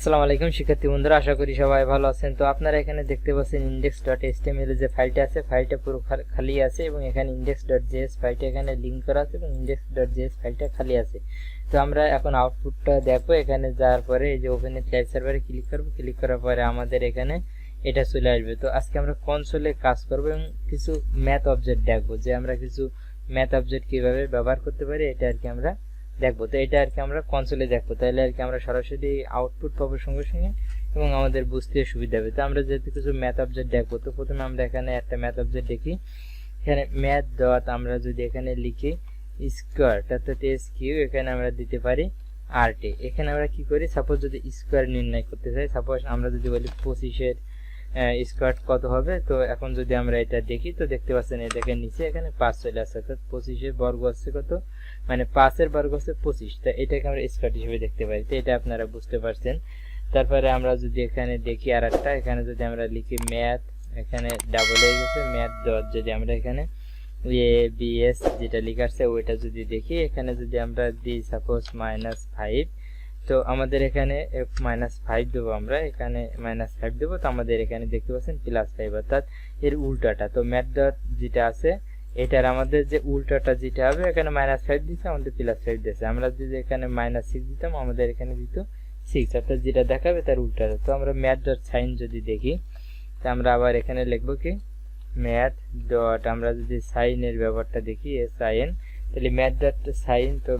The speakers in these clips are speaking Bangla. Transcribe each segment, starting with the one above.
আসসালামু আলাইকুম শিক্ষার্থী বন্ধুরা, আশা করি সবাই ভালো আছেন। তো আপনারা এখানে দেখতে পাচ্ছেন index.html যে ফাইলটা আছে, ফাইলটা পুরো খালি আছে এবং এখানে index.js ফাইলটা এখানে লিংক করা আছে এবং index.js ফাইলটা খালি আছে। তো আমরা এখন আউটপুটটা দেখবো। এখানে যাওয়ার পরে এই যে ওপেন লাইভ সার্ভারে ক্লিক করব। ক্লিক করার পরে আমাদের এখানে এটা চলে আসবে। তো আজকে আমরা কনসোলে কাজ করব এবং কিছু ম্যাথ অবজেক্ট দেখবো, যে আমরা কিছু ম্যাথ অবজেক্ট কিভাবে ব্যবহার করতে পারি এটা আর কি আমরা দেখবো। তো এটা আর কি আমরা কনসোলে দেখবো, তাহলে আর কি আমরা সরাসরি আউটপুট পাবো সঙ্গে সঙ্গে এবং আমাদের বুঝতে সুবিধা হবে। তো আমরা যেহেতু কিছু ম্যাথ অবজেক্ট দেখবো, তো প্রথমে আমরা এখানে একটা ম্যাথ অবজেক্ট দেখি। এখানে ম্যাথ ডট আমরা যদি এখানে লিখি স্কোয়ার, অর্থাৎ এসকিউ, এখানে আমরা দিতে পারি আরটি। এখানে আমরা কি করি, সাপোজ যদি স্কোয়ার নির্ণয় করতে চাই, সাপোজ আমরা যদি বলি 25-এর স্কোয়ার কত হবে। তো এখন যদি আমরা এটা দেখি, তো দেখতে পাচ্ছেন এই দেখেন নিচে এখানে 5 চলে আসছে, অর্থাৎ 25-এর বর্গ হচ্ছে কত, মানে 5-এর বর্গ হচ্ছে 25। তো এটাকে আমরা স্কোয়ার হিসেবে দেখতে পারি। তো এটা আপনারা বুঝতে পারছেন। তারপরে আমরা যদি এখানে দেখি আর একটা, এখানে যদি আমরা লিখি ম্যাথ, এখানে ডাবল হয়ে গেছে ম্যাথ ডট, যদি আমরা এখানে ABS যেটা লেখা আছে ওইটা যদি দেখি, এখানে যদি আমরা দিই সাপোজ -5, তো আমাদের এখানে -5 দেবো, আমরা এখানে -5 দেবো। তো আমাদের এখানে দেখতে পাচ্ছেন +5, অর্থাৎ এর উল্টাটা। তো ম্যাথ ডট যেটা আছে এটার আমাদের যে উল্টাটা যেটা হবে, এখানে -5 দিচ্ছে, আমাদের +5 দিচ্ছে। আমরা যদি এখানে -6 দিতাম, আমাদের এখানে দিত 6, অর্থাৎ যেটা দেখাবে তার উল্টাটা। তো আমরা ম্যাথ ডট সাইন যদি দেখি, তো আমরা আবার এখানে লিখবো কি ম্যাথ ডট, আমরা যদি সাইনের ব্যবহারটা দেখি সাইন, তাহলে ম্যাথ ডট সাইন। তো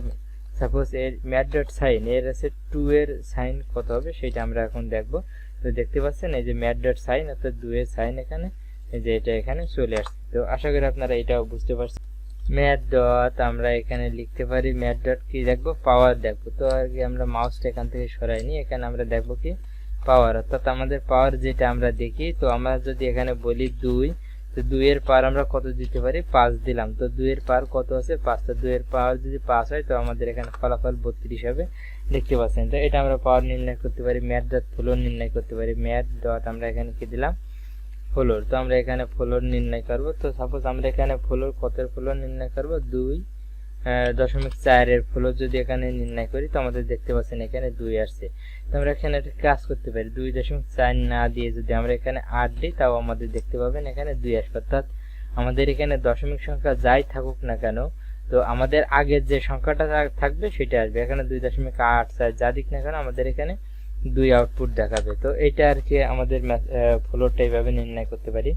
সাপোজ এর ম্যাথ ডট সাইন এর আছে 2 এর সাইন কত হবে সেটা আমরা এখন দেখব। তো দেখতে পাচ্ছেন এই যে ম্যাথ ডট সাইন, অর্থাৎ 2 এর সাইন এখানে এই যে এটা এখানে চলে আসছে। তো আশা করি আপনারা এটাও বুঝতে পারছেন। ম্যাথ ডট আমরা এখানে লিখতে পারি, ম্যাথ ডট কি দেখবো, পাওয়ার দেখবো। তো আর কি আমরা মাউসটা এখান থেকে সরাই নি, এখানে আমরা দেখবো কি পাওয়ার, অর্থাৎ আমাদের পাওয়ার যেটা আমরা দেখি। তো আমরা যদি এখানে বলি 2, তো 2 এর পাওয়ার আমরা কত দিতে পারি, 5 দিলাম। তো 2 এর পাওয়ার কত আছে, 5। তো 2 এর পাওয়ার যদি 5 হয়, তো আমাদের এখানে ফলাফল 32 হবে, দেখতে পাচ্ছেন। তো এটা আমরা পাওয়ার নির্ণয় করতে পারি। ম্যাথ ডট ফ্লোর নির্ণয় করতে পারি। ম্যাথ ডট আমরা এখানে কি দিলাম, ফ্লোর। তো আমরা এখানে ফ্লোর নির্ণয় করব। তো সাপোজ আমরা এখানে ফ্লোর কতের ফ্লোর নির্ণয় করব, 2.4 এর ফ্লোর যদি এখানে নির্ণয় করি, তো আমাদের দেখতে পাচ্ছেন এখানে 2 আসছে। তো আমরা এখানে একটা কাজ করতে পারি, 2.4 না দিয়ে যদি আমরা এখানে 8 দিই, তাও আমাদের দেখতে পাবেন এখানে 2 আসবে। অর্থাৎ আমাদের এখানে দশমিক সংখ্যা যাই থাকুক না কেন, তো আমাদের আগের যে সংখ্যাটা থাকবে সেটা আসবে। এখানে 2.84 যা দিক না কেন, আমাদের এখানে 2 আউটপুট দেখাবে। তো এটা আর কি আমাদের ফ্লোরটা এইভাবে নির্ণয় করতে পারি।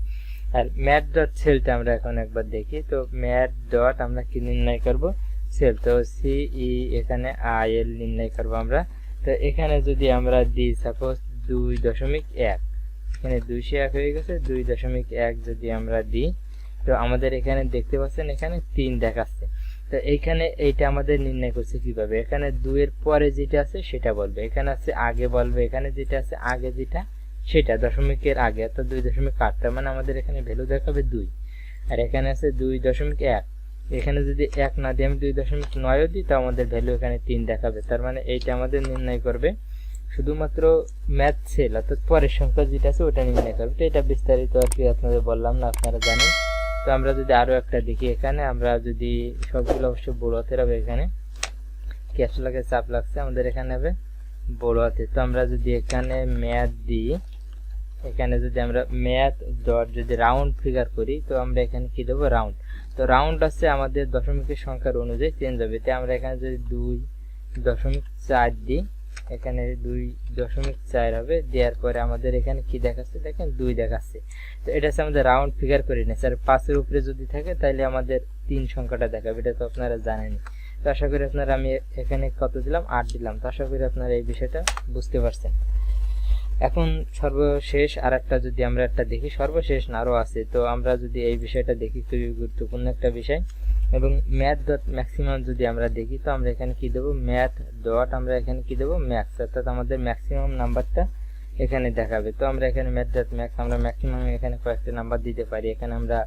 আর ম্যাথ ডট সেলটা আমরা এখন একবার দেখি। তো ম্যাথ ডট আমরা কি নির্ণয় করব, সেল। তো CE এখানে IL নির্ণয় করব আমরা। তো এখানে যদি আমরা দিই সাপোজ 2.1, এখানে 201 হয়ে গেছে, 2.1 যদি আমরা দিই, তো আমাদের এখানে দেখতে পাচ্ছেন এখানে 3 দেখাচ্ছে। তো এইখানে এইটা আমাদের নির্ণয় করছে কিভাবে, এখানে 2 এর পরে যেটা আছে সেটা বলবে, এখানে আছে আগে বলবে, এখানে যেটা আছে আগে যেটা সেটা দশমিকের আগে, অর্থাৎ 2.8। তার মানে আমাদের এখানে ভ্যালু দেখাবে 2। আর এখানে আছে 2.1, এখানে যদি 1 না দিয়ে আমি 2.9 দিই, তো আমাদের ভ্যালু এখানে 3 দেখাবে। তার মানে এইটা আমাদের নির্ণয় করবে শুধুমাত্র ম্যাথ সেল, অর্থাৎ পরের সংখ্যা যেটা আছে ওটা নির্ণয় করবে। তো এটা বিস্তারিত আর কি আপনাদের বললাম না, আপনারা জানেন। তো আমরা যদি আরো একটা দেখি, এখানে আমরা যদি সবগুলো অবশ্যই বড় হাতের হবে, এখানে ক্যাপস লাগে চাপ লাগছে, আমাদের এখানে হবে বড় হাতে। তো আমরা যদি এখানে ম্যাথ দিই, এখানে যদি আমরা ম্যাথ ডট যদি রাউন্ড ফিগার করি, তো আমরা এখানে কি দেবো, রাউন্ড। তো রাউন্ড আছে আমাদের দশমিকের সংখ্যার অনুযায়ী চেঞ্জ হবে। তো আমরা এখানে যদি 2.4 দিই, এখানে 2.4 হবে, দেওয়ার পরে আমাদের এখানে কি দেখাচ্ছে, দেখেন 2 দেখাচ্ছে। তো এটা হচ্ছে আমাদের রাউন্ড ফিগার করে নিয়েছে। আর 5-এর উপরে যদি থাকে তাহলে আমাদের 3 সংখ্যাটা দেখাবে, এটা তো আপনারা জানেন। তো আশা করি আপনারা, আমি এখানে কত দিলাম, 8 দিলাম। তো আশা করি আপনারা এই বিষয়টা বুঝতে পারছেন। এখন সর্বশেষ আর একটা যদি আমরা একটা দেখি, সর্বশেষ না আরও আছে। তো আমরা যদি এই বিষয়টা দেখি, খুবই গুরুত্বপূর্ণ একটা বিষয়। এবং ম্যাথ ডট ম্যাক্সিমাম যদি আমরা দেখি, তো আমরা এখানে কি দেবো, ম্যাথ ডট আমরা এখানে কি দেবো, ম্যাক্স, অর্থাৎ আমাদের ম্যাক্সিমাম নাম্বারটা এখানে দেখাবে। তো আমরা এখানে ম্যাথ ডট ম্যাক্স, আমরা ম্যাক্সিমাম এখানে কয়েকটা নাম্বার দিতে পারি। এখানে আমরা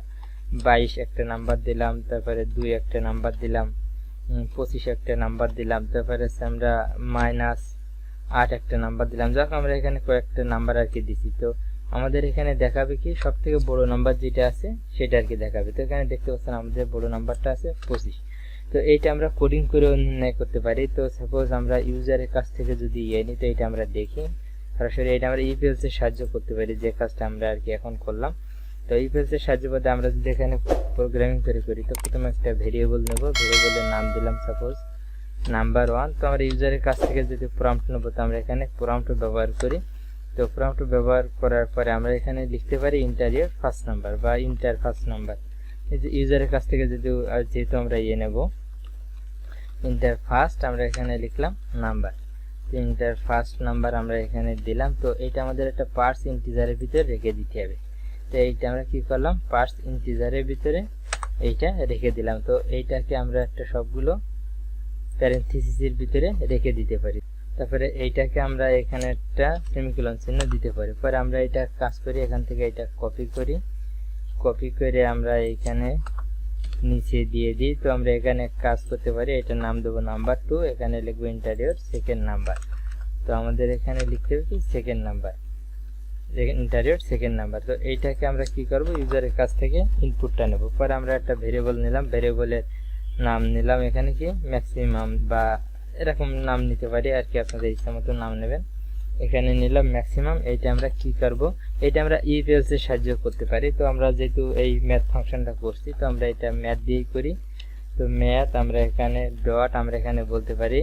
22 একটা নাম্বার দিলাম, তারপরে 2 একটা নাম্বার দিলাম, 25 একটা নাম্বার দিলাম, তারপরে আমরা -8 একটা নাম্বার দিলাম। যাক আমরা এখানে কয়েকটা নাম্বার আর কি দিছি। তো আমাদের এখানে দেখাবে কি সব থেকে বড় নাম্বার যেটা আছে সেটা আর কি দেখাবে। তো এখানে দেখতে পাচ্ছেন আমাদের বড় নাম্বারটা আছে 25। তো এইটা আমরা কোডিং করে নির্ণয় করতে পারি। তো সাপোজ আমরা ইউজারের কাছ থেকে যদি নিই, তো এটা আমরা দেখি সরাসরি এটা আমরা ইফ এলস এর সাহায্য করতে পারি, যে কাজটা আমরা আর কি এখন করলাম। তো ইফ এলস এর সাহায্য করতে আমরা যদি এখানে প্রোগ্রামিং করি তো প্রথমে একটা ভেরিয়েবল নেব, ভেরিয়েবলের নাম দিলাম সাপোজ নাম্বার 1। তো আমরা ইউজারের কাছ থেকে যদি প্রম্পট নেব তো আমরা এখানে প্রম্পট ব্যবহার করি। তো প্রম্পট ব্যবহার করার পরে আমরা এখানে লিখতে পারি ইন্টার ইয়ার ফার্স্ট নাম্বার বা ইন্টার ফার্স্ট নাম্বার। এই যে ইউজারের কাছ থেকে যদি যেহেতু আমরা নেব ইন্টার ফার্স্ট, আমরা এখানে লিখলাম নাম্বার, ইন্টার ফার্স্ট নাম্বার আমরা এখানে দিলাম। তো এটা আমাদের একটা পার্স ইন্টিজারের ভিতরে রেখে দিতে হবে। তো এইটা আমরা কি করলাম, পার্স ইন্টিজারের ভিতরে এইটা রেখে দিলাম। তো এইটাকে আমরা একটা সবগুলো প্যারেনথেসিসের ভিতরে রেখে দিতে পারি। তারপরে এইটাকে আমরা এখানে একটা সেমিকোলন চিহ্ন দিতে পারি। পরে আমরা এটা কাজ করি, এখান থেকে এটা কপি করি, কপি করে আমরা এখানে নিচে দিয়ে দিই। তো আমরা এখানে কাজ করতে পারি, এটার নাম দেবো নাম্বার 2, এখানে লিখবো ইন্টার ইয়ার সেকেন্ড নাম্বার। তো আমাদের এখানে লিখতে হবে কি second number, inter year second number. তো এইটাকে আমরা কি করব, ইউজারের কাছ থেকে ইনপুটটা নেব। পরে আমরা একটা ভেরিয়েবল নিলাম, ভেরিয়েবলের নাম নিলাম এখানে কি ম্যাক্সিমাম বা এরকম নাম নিতে পারি আর কি, আপনাদের ইচ্ছা মতো নাম নেবেন। এখানে নিলাম ম্যাক্সিমাম। এইটা আমরা কি করব, এটা আমরা ইফ এলস এর সাহায্য করতে পারি। তো আমরা যেহেতু এই ম্যাথ ফাংশনটা করছি তো আমরা এটা ম্যাথ দিয়েই করি। তো ম্যাথ আমরা এখানে ডট আমরা এখানে বলতে পারি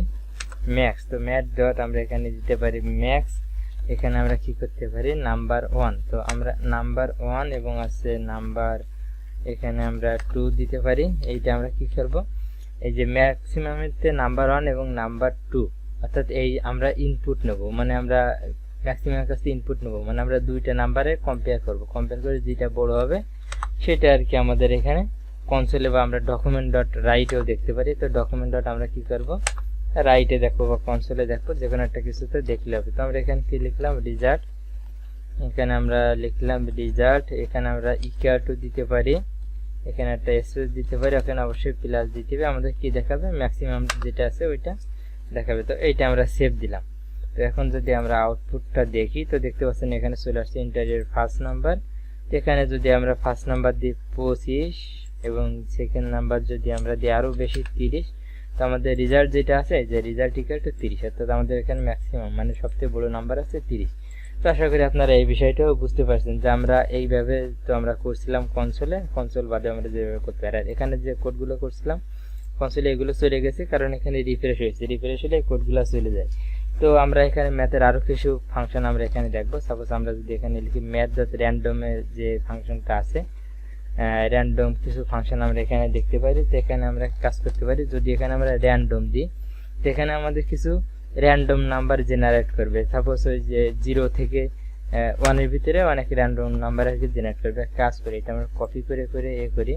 ম্যাক্স। তো ম্যাথ ডট আমরা এখানে দিতে পারি ম্যাক্স। এখানে আমরা কি করতে পারি নাম্বার 1। তো আমরা নাম্বার 1 এবং আছে নাম্বার এখানে আমরা 2 দিতে পারি। এইটা আমরা কি করব, এই যে ম্যাক্সিমামেতে নাম্বার 1 এবং নাম্বার 2 অর্থাৎ এই আমরা ইনপুট নেব, মানে আমরা ম্যাক্সিমামের কাছে ইনপুট নেব, মানে আমরা দুইটা নাম্বারে কম্পেয়ার করব। কম্পেয়ার করে যেটা বড় হবে সেটা আর কি আমাদের এখানে কনসোলে বা আমরা ডকুমেন্ট ডট রাইটেও দেখতে পারি। তো ডকুমেন্ট ডট আমরা কি করব, রাইটে দেখবো বা কনসোলে দেখবো, যে কোনো একটা কিছুতে দেখলে হবে। তো আমরা এখানে কি লিখলাম রেজাল্ট, এখানে আমরা লিখলাম রেজাল্ট। এখানে আমরা ইকুয়াল টু দিতে পারি, এখানে একটা স্পেস দিতে পারি, এখানে অবশ্যই প্লাস দিতে হবে। আমাদের কি দেখাবে, ম্যাক্সিমাম যেটা আছে ওইটা দেখাবে। তো এইটা আমরা সেভ দিলাম। তো এখন যদি আমরা আউটপুটটা দেখি তো দেখতে পাচ্ছেন এখানে চলে আসছে ইন্টার ইয়ার ফার্স্ট নাম্বার। এখানে যদি আমরা ফার্স্ট নাম্বার দিই 25 এবং সেকেন্ড নাম্বার যদি আমরা দিই আরও বেশি 30, তো আমাদের রেজাল্ট যেটা আছে যে রেজাল্ট ইকুয়াল টু 30, অর্থাৎ আমাদের এখানে ম্যাক্সিমাম মানে সবচেয়ে বড় নাম্বার আছে 30। তো আশা করি আপনারা এই বিষয়টাও বুঝতে পারছেন যে আমরা এইভাবে তো আমরা করছিলাম কনসোল বাদে আমরা যেভাবে করতে পারি। আর এখানে যে কোডগুলো করছিলাম কনসোলে এগুলো চলে গেছে, কারণ এখানে রিফ্রেশ হয়েছে, রিফ্রেশ হলে এই কোডগুলো চলে যায়। তো আমরা এখানে ম্যাথের আরও কিছু ফাংশন আমরা এখানে দেখবো। সাপোজ আমরা যদি এখানে লিখি ম্যাথ ডট র্যান্ডমের যে ফাংশনটা আছে, র্যান্ডম কিছু ফাংশন আমরা এখানে দেখতে পারি। তো এখানে আমরা কাজ করতে পারি, যদি এখানে আমরা র্যান্ডম দিই তো এখানে আমাদের কিছু র্যান্ডম নাম্বার জেনারেট করবে। সাপোজ ওই যে 0 থেকে 1 এর ভিতরে অনেক র্যান্ডম নাম্বার আর কি জেনারেট করবে। কাজ করে এটা আমরা কপি করে করি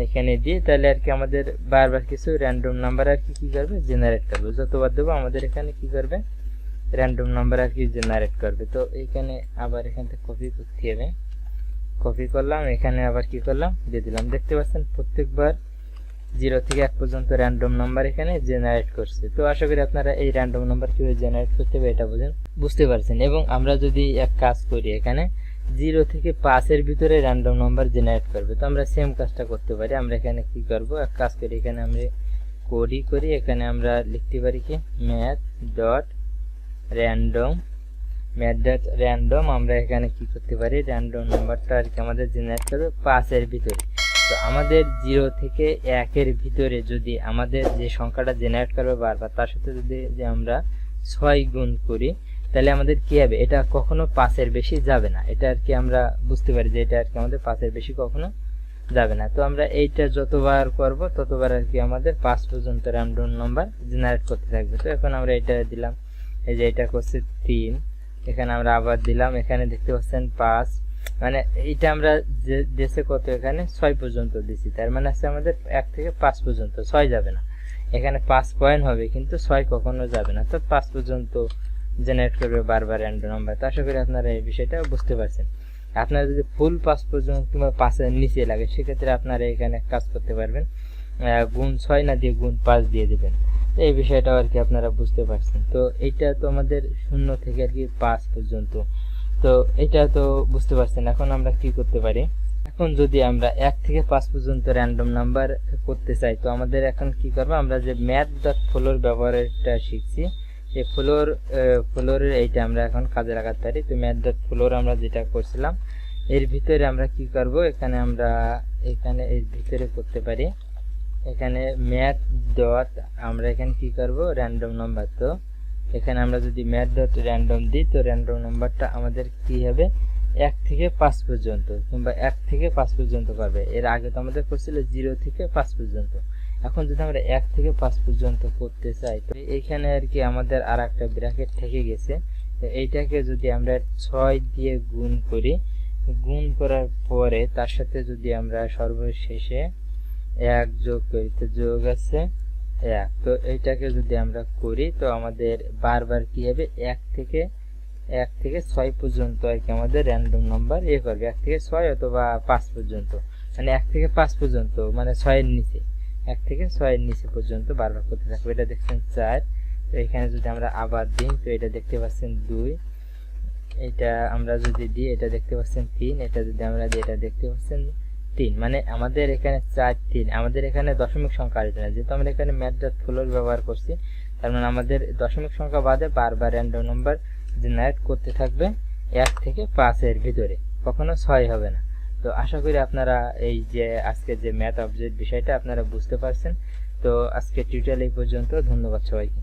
এখানে দিই, তাহলে আর কি আমাদের বারবার কিছু র্যান্ডম নাম্বার আর কি করবে জেনারেট করবে। যতবার দেবো আমাদের এখানে কি করবে র্যান্ডম নাম্বার আর কি জেনারেট করবে। তো এখানে আবার এখান থেকে কপি করতে হবে, কপি করলাম, এখানে আবার কি করলাম দিয়ে দিলাম। দেখতে পাচ্ছেন প্রত্যেকবার 0 থেকে 1 পর্যন্ত র্যান্ডম নাম্বার এখানে জেনারেট করছে। তো আশা করি আপনারা এই র্যান্ডম নাম্বার কিভাবে জেনারেট করতে হবে এটা বুঝতে পারছেন। এবং আমরা যদি এক কাজ করি এখানে 0 থেকে 5 এর ভিতরে র্যান্ডম নাম্বার জেনারেট করবে, তো আমরা সেম কাজটা করতে পারি। আমরা এখানে কি করব, এক কাজ করি এখানে আমরা করি এখানে আমরা লিখতে পারি কি ম্যাথ ডট র্যান্ডম। আমরা এখানে কি করতে পারি র্যান্ডম নাম্বারটা আর কি আমাদের জেনারেট করবে 5 এর ভিতরে। তো আমাদের 0 থেকে 1 এর ভিতরে যদি আমাদের যে সংখ্যাটা জেনারেট করবে বারবার, তার সাথে যদি আমরা 6 গুণ করি তাহলে আমাদের কি হবে, এটা কখনো 5 এর বেশি যাবে না। এটা আর কি আমরা বুঝতে পারি যে এটা আর কি আমাদের 5 এর বেশি কখনো যাবে না। তো আমরা এইটা যতবার করব ততবার আর কি আমাদের 5 পর্যন্ত র্যান্ডম নাম্বার জেনারেট করতে থাকবে। তো এখন আমরা এটা দিলাম, এই যে এটা করছে 3, এখানে আমরা আবার দিলাম, এখানে দেখতে পাচ্ছেন 5, মানে এইটা আমরা যে দেশে কত এখানে 6 পর্যন্ত দিছি, তার মানে আছে আমাদের 1 থেকে 5 পর্যন্ত, 6 যাবে না। এখানে 5 পয়েন্ট হবে কিন্তু 6 কখনো যাবে না। তো 5 পর্যন্ত জেনারেট করবে বারবার র্যান্ডম নাম্বার। তো আশা করি আপনারা এই বিষয়টা বুঝতে পারছেন। আপনারা যদি ফুল 5 পর্যন্ত কিংবা 5 এর নিচে লাগে সেক্ষেত্রে আপনারা এখানে কাজ করতে পারবেন, গুণ 6 না দিয়ে গুণ 5 দিয়ে দেবেন। এই বিষয়টাও আর কি আপনারা বুঝতে পারছেন। তো এইটা তো আমাদের 0 থেকে আর কি 5 পর্যন্ত, তো এটা তো বুঝতে পারছেন। এখন আমরা কি করতে পারি, এখন যদি আমরা 1 থেকে 5 পর্যন্ত র্যান্ডম নাম্বার করতে চাই তো আমাদের এখন কি করব, আমরা যে ম্যাথ ডট ফলোর ব্যবহারটা শিখছি এই ফ্লোরের এইটা আমরা এখন কাজে লাগাতে পারি। তো ম্যাথ ডট ফ্লোর আমরা যেটা করছিলাম এর ভিতরে আমরা কি করব, এখানে আমরা এখানে এর ভিতরে করতে পারি, এখানে ম্যাথ ডট আমরা এখানে কি করব র্যান্ডম নাম্বার। তো এখানে আমরা যদি ম্যাথ ডট র্যান্ডম দিই তো র্যান্ডম নাম্বারটা আমাদের কি হবে 1 থেকে 5 পর্যন্ত কিংবা 1 থেকে 5 পর্যন্ত করবে। এর আগে তো আমাদের করছিল 0 থেকে 5 পর্যন্ত। এখন যদি আমরা 1 থেকে 5 পর্যন্ত করতে চাই তো এইখানে আর কি আমাদের আর একটা ব্র্যাকেট থেকে গেছে। তো এইটাকে যদি আমরা 6 দিয়ে গুণ করি, গুণ করার পরে তার সাথে যদি আমরা সর্বশেষে 1 যোগ করি তো যোগ আছে 1। তো এইটাকে যদি আমরা করি তো আমাদের বারবার কি হবে 1 থেকে 6 পর্যন্ত আর কি আমাদের র্যান্ডম নাম্বার করবে, 1 থেকে 6 অথবা 5 পর্যন্ত, মানে 1 থেকে 5 পর্যন্ত, মানে 6 এর নিচে 1 থেকে 6 এর নিচে পর্যন্ত বারবার করতে থাকবে। এটা দেখছেন 4। তো এখানে যদি আমরা আবার দিই তো এটা দেখতে পাচ্ছেন 2, এটা আমরা যদি দিই এটা দেখতে পাচ্ছেন 3, এটা যদি আমরা দিই এটা দেখতে পাচ্ছেন 3। মানে আমাদের এখানে 4 3, আমাদের এখানে দশমিক সংখ্যা আসবে না, যেহেতু আমরা এখানে ম্যাথ ডট ফ্লোর ব্যবহার করছি তার মানে আমাদের দশমিক সংখ্যা বাদে বারবার র্যান্ডম নাম্বার জেনারেট করতে থাকবে 1 থেকে 5 এর ভিতরে, কখনো 6 হবে না। তো আশা করি আপনারা এই যে আজকে যে ম্যাথ অবজেক্ট বিষয়টা আপনারা বুঝতে পারছেন। তো আজকে টিউটোরিয়াল এই পর্যন্ত, ধন্যবাদ সবাইকে।